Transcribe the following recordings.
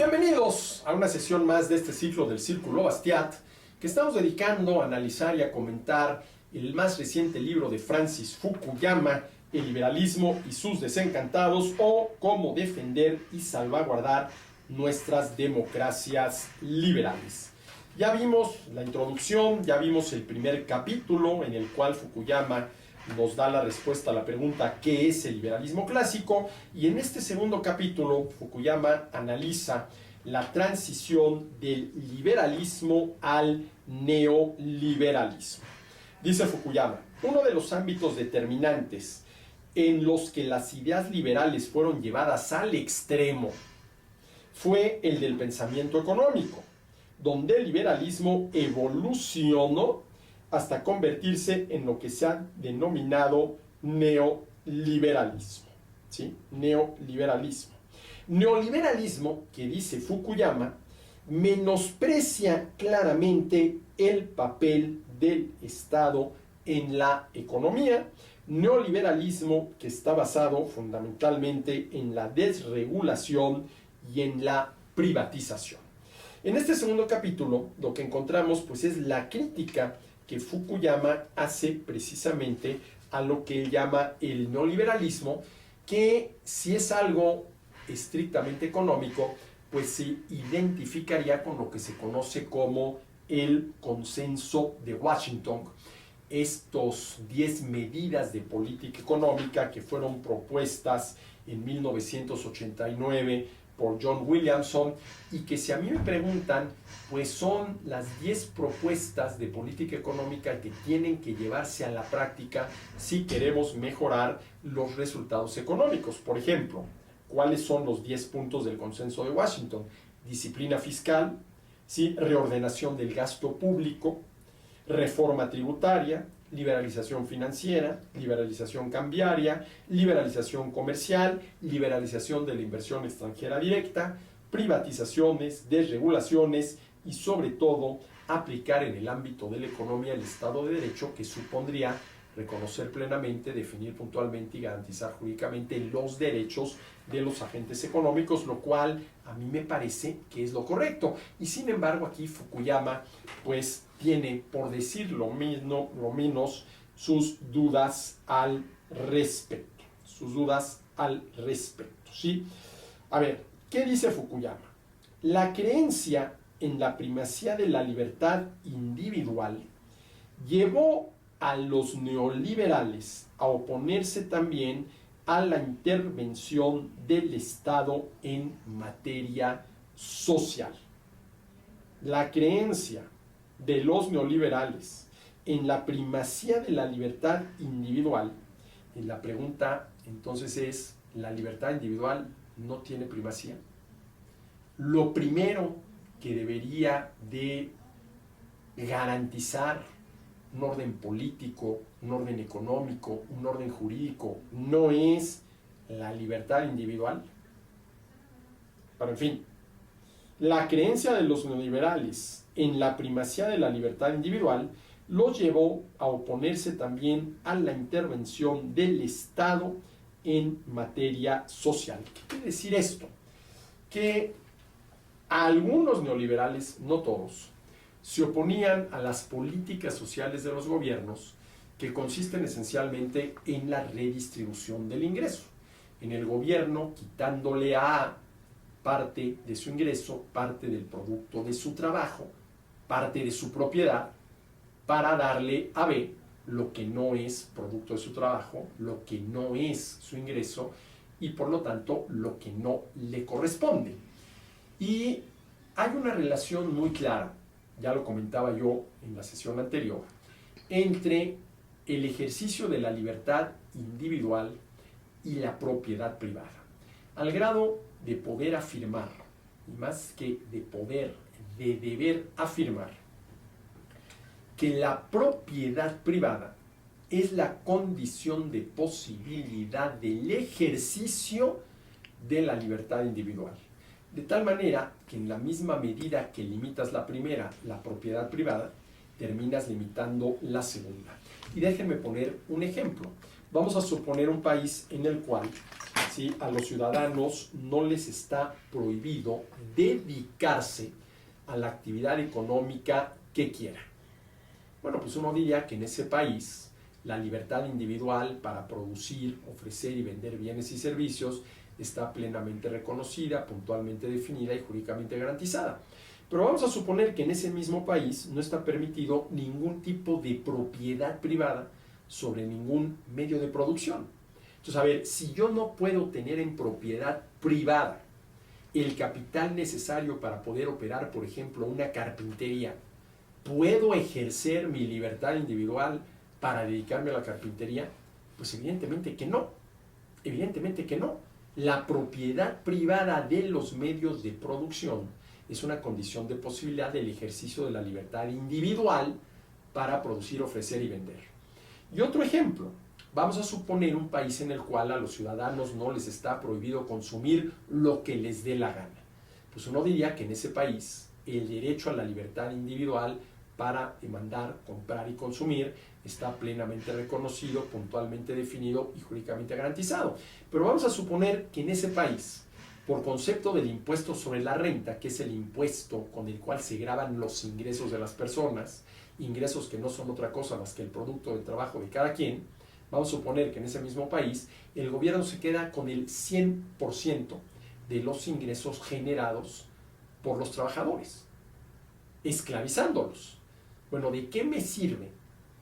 Bienvenidos a una sesión más de este ciclo del Círculo Bastiat, que estamos dedicando a analizar y a comentar el más reciente libro de Francis Fukuyama, El liberalismo y sus desencantados, o Cómo defender y salvaguardar nuestras democracias liberales. Ya vimos la introducción, ya vimos el primer capítulo en el cual Fukuyama nos da la respuesta a la pregunta ¿qué es el liberalismo clásico? Y en este segundo capítulo Fukuyama analiza la transición del liberalismo al neoliberalismo. Dice Fukuyama, uno de los ámbitos determinantes en los que las ideas liberales fueron llevadas al extremo fue el del pensamiento económico, donde el liberalismo evolucionó hasta convertirse en lo que se ha denominado neoliberalismo. ¿Sí? Neoliberalismo. Neoliberalismo, que dice Fukuyama, menosprecia claramente el papel del Estado en la economía. Neoliberalismo que está basado fundamentalmente en la desregulación y en la privatización. En este segundo capítulo lo que encontramos pues es la crítica que Fukuyama hace precisamente a lo que él llama el neoliberalismo, que si es algo estrictamente económico, pues se identificaría con lo que se conoce como el consenso de Washington. Estos 10 medidas de política económica que fueron propuestas en 1989 por John Williamson, y que si a mí me preguntan, pues son las 10 propuestas de política económica que tienen que llevarse a la práctica si queremos mejorar los resultados económicos. Por ejemplo, ¿cuáles son los 10 puntos del consenso de Washington? Disciplina fiscal, ¿sí? Reordenación del gasto público, reforma tributaria, liberalización financiera, liberalización cambiaria, liberalización comercial, liberalización de la inversión extranjera directa, privatizaciones, desregulaciones y sobre todo aplicar en el ámbito de la economía el Estado de Derecho, que supondría reconocer plenamente, definir puntualmente y garantizar jurídicamente los derechos de los agentes económicos, lo cual a mí me parece que es lo correcto. Y sin embargo aquí Fukuyama pues tiene, por decir lo menos, sus dudas al respecto. ¿Sí? A ver, ¿qué dice Fukuyama? La creencia en la primacía de la libertad individual llevó a los neoliberales a oponerse también a la intervención del Estado en materia social. La creencia de los neoliberales en la primacía de la libertad individual, y la pregunta entonces es, ¿la libertad individual no tiene primacía? Lo primero que debería de garantizar un orden político, un orden económico, un orden jurídico, no es la libertad individual. Pero en fin, la creencia de los neoliberales en la primacía de la libertad individual los llevó a oponerse también a la intervención del Estado en materia social. ¿Qué quiere decir esto? Que a algunos neoliberales, no todos, se oponían a las políticas sociales de los gobiernos, que consisten esencialmente en la redistribución del ingreso. En el gobierno quitándole a parte de su ingreso, parte del producto de su trabajo, parte de su propiedad, para darle a B lo que no es producto de su trabajo, lo que no es su ingreso y por lo tanto lo que no le corresponde. Y hay una relación muy clara, ya lo comentaba yo en la sesión anterior, entre el ejercicio de la libertad individual y la propiedad privada, al grado de poder afirmar, y más que de poder, de deber afirmar, que la propiedad privada es la condición de posibilidad del ejercicio de la libertad individual. De tal manera que en la misma medida que limitas la primera, la propiedad privada, terminas limitando la segunda. Y déjenme poner un ejemplo. Vamos a suponer un país en el cual ¿sí? A los ciudadanos no les está prohibido dedicarse a la actividad económica que quieran. Bueno, pues uno diría que en ese país la libertad individual para producir, ofrecer y vender bienes y servicios está plenamente reconocida, puntualmente definida y jurídicamente garantizada. Pero vamos a suponer que en ese mismo país no está permitido ningún tipo de propiedad privada sobre ningún medio de producción. Entonces, a ver, si yo no puedo tener en propiedad privada el capital necesario para poder operar, por ejemplo, una carpintería, ¿puedo ejercer mi libertad individual para dedicarme a la carpintería? Pues evidentemente que no. Evidentemente que no. La propiedad privada de los medios de producción es una condición de posibilidad del ejercicio de la libertad individual para producir, ofrecer y vender. Y otro ejemplo, vamos a suponer un país en el cual a los ciudadanos no les está prohibido consumir lo que les dé la gana. Pues uno diría que en ese país el derecho a la libertad individual para demandar, comprar y consumir está plenamente reconocido, puntualmente definido y jurídicamente garantizado. Pero vamos a suponer que en ese país, por concepto del impuesto sobre la renta, que es el impuesto con el cual se gravan los ingresos de las personas, ingresos que no son otra cosa más que el producto del trabajo de cada quien, vamos a suponer que en ese mismo país el gobierno se queda con el 100% de los ingresos generados por los trabajadores, esclavizándolos. Bueno, ¿de qué me sirve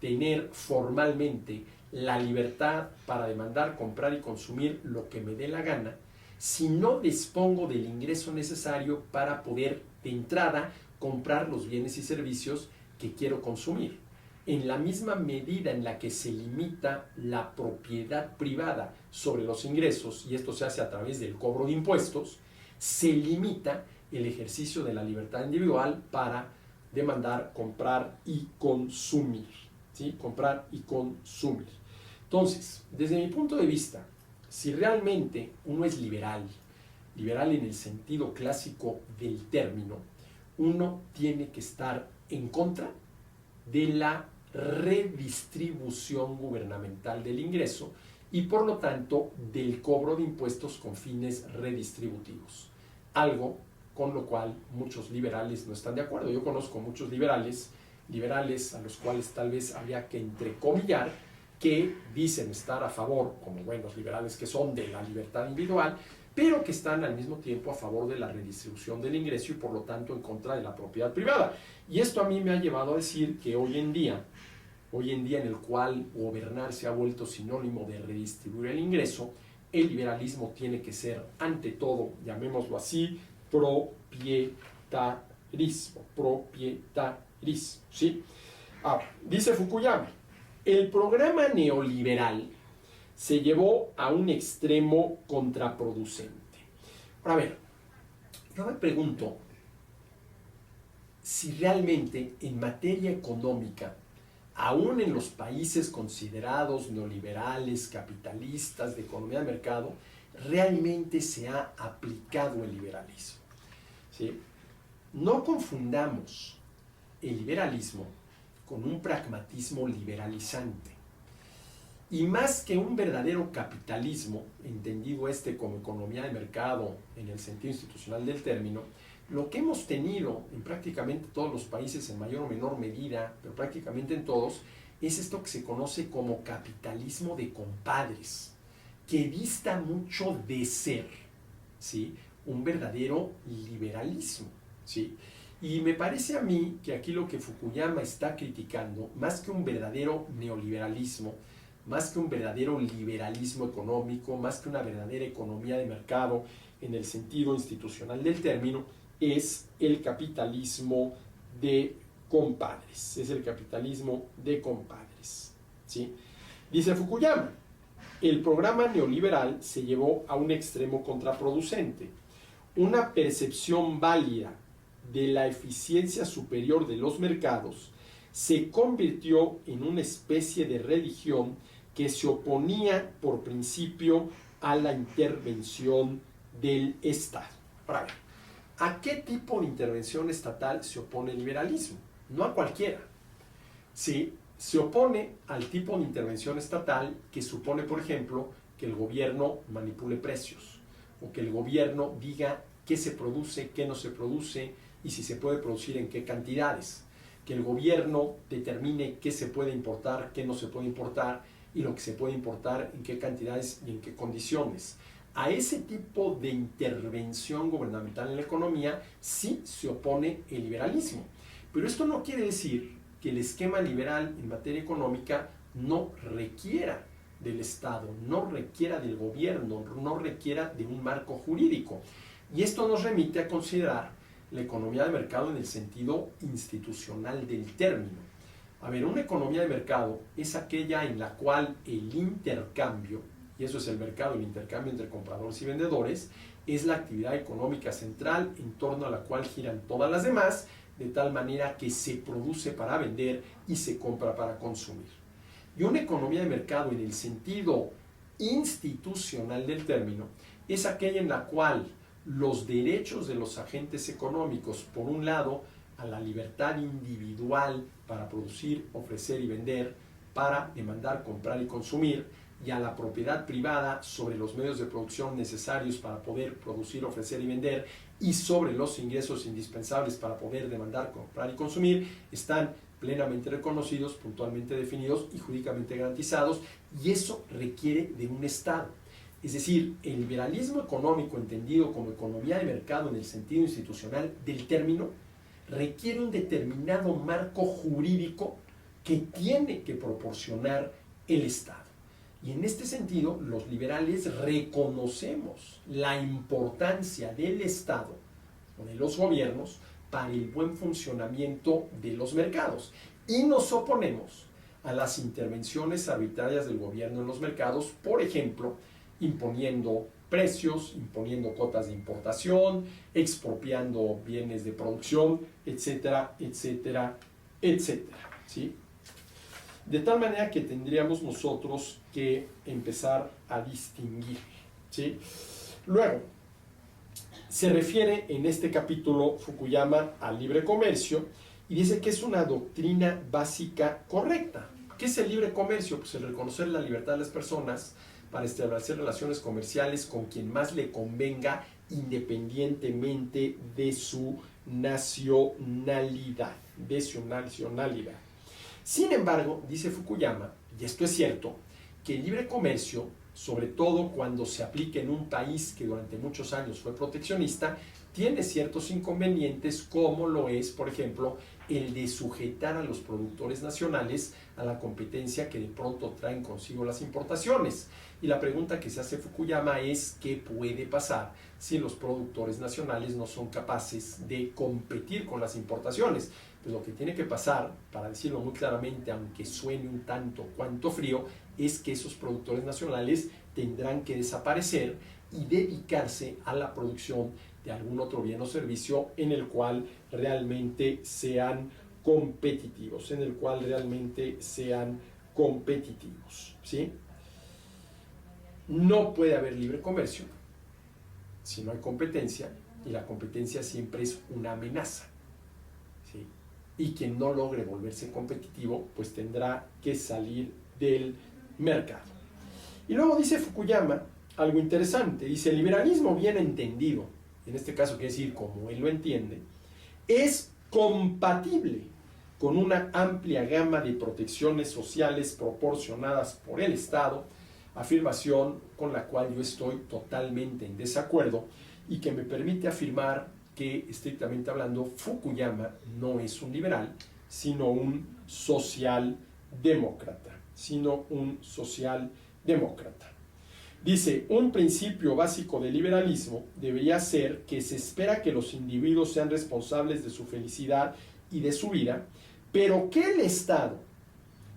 tener formalmente la libertad para demandar, comprar y consumir lo que me dé la gana si no dispongo del ingreso necesario para poder, de entrada, comprar los bienes y servicios que quiero consumir? En la misma medida en la que se limita la propiedad privada sobre los ingresos, y esto se hace a través del cobro de impuestos, se limita el ejercicio de la libertad individual para demandar, comprar y consumir. ¿Sí? Comprar y consumir. Entonces, desde mi punto de vista, si realmente uno es liberal, liberal en el sentido clásico del término, uno tiene que estar en contra de la redistribución gubernamental del ingreso y por lo tanto del cobro de impuestos con fines redistributivos. Algo con lo cual muchos liberales no están de acuerdo. Yo conozco muchos liberales a los cuales tal vez habría que entrecomillar, que dicen estar a favor, como buenos liberales que son, de la libertad individual, pero que están al mismo tiempo a favor de la redistribución del ingreso y por lo tanto en contra de la propiedad privada. Y esto a mí me ha llevado a decir que hoy en día en el cual gobernar se ha vuelto sinónimo de redistribuir el ingreso, el liberalismo tiene que ser, ante todo, llamémoslo así, propietarismo, ¿sí? Ahora, dice Fukuyama, el programa neoliberal se llevó a un extremo contraproducente. Ahora, a ver, yo me pregunto si realmente en materia económica, aún en los países considerados neoliberales, capitalistas, de economía de mercado, realmente se ha aplicado el liberalismo. ¿Sí? No confundamos el liberalismo con un pragmatismo liberalizante. Y más que un verdadero capitalismo, entendido como economía de mercado en el sentido institucional del término, lo que hemos tenido en prácticamente todos los países, en mayor o menor medida, pero prácticamente en todos, es esto que se conoce como capitalismo de compadres, que dista mucho de ser, ¿sí?, un verdadero liberalismo, ¿sí? Y me parece a mí que aquí lo que Fukuyama está criticando, más que un verdadero neoliberalismo, más que un verdadero liberalismo económico, más que una verdadera economía de mercado en el sentido institucional del término, es el capitalismo de compadres. Es el capitalismo de compadres, ¿sí? Dice Fukuyama, el programa neoliberal se llevó a un extremo contraproducente. Una percepción válida de la eficiencia superior de los mercados se convirtió en una especie de religión que se oponía por principio a la intervención del Estado. Ahora, ¿a qué tipo de intervención estatal se opone el liberalismo? No a cualquiera. Sí, se opone al tipo de intervención estatal que supone, por ejemplo, que el gobierno manipule precios o que el gobierno diga qué se produce, qué no se produce y si se puede producir en qué cantidades. Que el gobierno determine qué se puede importar, qué no se puede importar y lo que se puede importar, en qué cantidades y en qué condiciones. A ese tipo de intervención gubernamental en la economía sí se opone el liberalismo. Pero esto no quiere decir que el esquema liberal en materia económica no requiera del Estado, no requiera del gobierno, no requiera de un marco jurídico. Y esto nos remite a considerar la economía de mercado en el sentido institucional del término. A ver, una economía de mercado es aquella en la cual el intercambio, y eso es el mercado, el intercambio entre compradores y vendedores, es la actividad económica central en torno a la cual giran todas las demás, de tal manera que se produce para vender y se compra para consumir. Y una economía de mercado en el sentido institucional del término es aquella en la cual los derechos de los agentes económicos, por un lado, a la libertad individual para producir, ofrecer y vender, para demandar, comprar y consumir, y a la propiedad privada sobre los medios de producción necesarios para poder producir, ofrecer y vender, y sobre los ingresos indispensables para poder demandar, comprar y consumir, están plenamente reconocidos, puntualmente definidos y jurídicamente garantizados, y eso requiere de un Estado. Es decir, el liberalismo económico entendido como economía de mercado en el sentido institucional del término requiere un determinado marco jurídico que tiene que proporcionar el Estado. Y en este sentido, los liberales reconocemos la importancia del Estado o de los gobiernos para el buen funcionamiento de los mercados y nos oponemos a las intervenciones arbitrarias del gobierno en los mercados, por ejemplo, imponiendo precios, imponiendo cuotas de importación, expropiando bienes de producción, etcétera, etcétera, etcétera, ¿sí? De tal manera que tendríamos nosotros que empezar a distinguir, ¿sí? Luego, se refiere en este capítulo Fukuyama al libre comercio y dice que es una doctrina básica correcta. ¿Qué es el libre comercio? Pues el reconocer la libertad de las personas para establecer relaciones comerciales con quien más le convenga independientemente de su nacionalidad, Sin embargo, dice Fukuyama, y esto es cierto, que el libre comercio, sobre todo cuando se aplica en un país que durante muchos años fue proteccionista, tiene ciertos inconvenientes como lo es, por ejemplo, el de sujetar a los productores nacionales a la competencia que de pronto traen consigo las importaciones. Y la pregunta que se hace Fukuyama es ¿qué puede pasar si los productores nacionales no son capaces de competir con las importaciones? Pues lo que tiene que pasar, para decirlo muy claramente, aunque suene un tanto cuanto frío, es que esos productores nacionales tendrán que desaparecer y dedicarse a la producción de algún otro bien o servicio en el cual realmente sean competitivos, ¿sí? No puede haber libre comercio si no hay competencia, y la competencia siempre es una amenaza, ¿sí? Y quien no logre volverse competitivo, pues tendrá que salir del mercado. Y luego dice Fukuyama algo interesante, dice: el liberalismo bien entendido, en este caso quiere decir como él lo entiende, es compatible con una amplia gama de protecciones sociales proporcionadas por el Estado, afirmación con la cual yo estoy totalmente en desacuerdo y que me permite afirmar que, estrictamente hablando, Fukuyama no es un liberal, sino un socialdemócrata. Dice, un principio básico del liberalismo debería ser que se espera que los individuos sean responsables de su felicidad y de su vida, pero que el Estado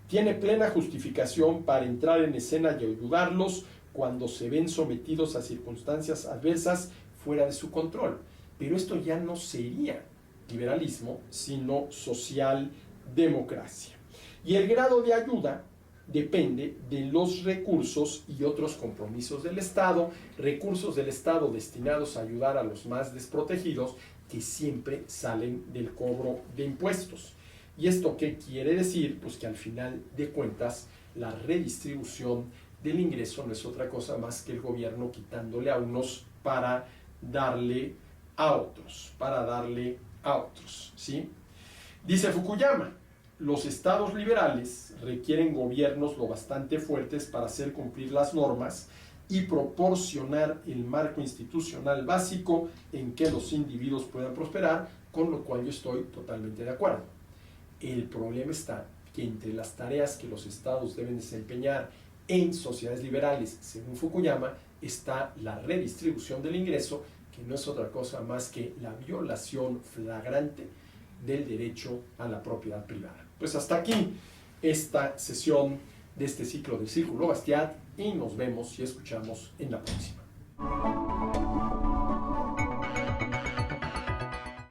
tiene plena justificación para entrar en escena y ayudarlos cuando se ven sometidos a circunstancias adversas fuera de su control. Pero esto ya no sería liberalismo, sino socialdemocracia. Y el grado de ayuda depende de los recursos y otros compromisos del Estado, recursos del Estado destinados a ayudar a los más desprotegidos, que siempre salen del cobro de impuestos. ¿Y esto qué quiere decir? Pues que al final de cuentas la redistribución del ingreso no es otra cosa más que el gobierno quitándole a unos para darle a otros, ¿sí? Dice Fukuyama, los estados liberales requieren gobiernos lo bastante fuertes para hacer cumplir las normas y proporcionar el marco institucional básico en que los individuos puedan prosperar, con lo cual yo estoy totalmente de acuerdo. El problema está que entre las tareas que los estados deben desempeñar en sociedades liberales, según Fukuyama, está la redistribución del ingreso, que no es otra cosa más que la violación flagrante del derecho a la propiedad privada. Pues hasta aquí esta sesión de este ciclo del Círculo Bastiat y nos vemos y escuchamos en la próxima.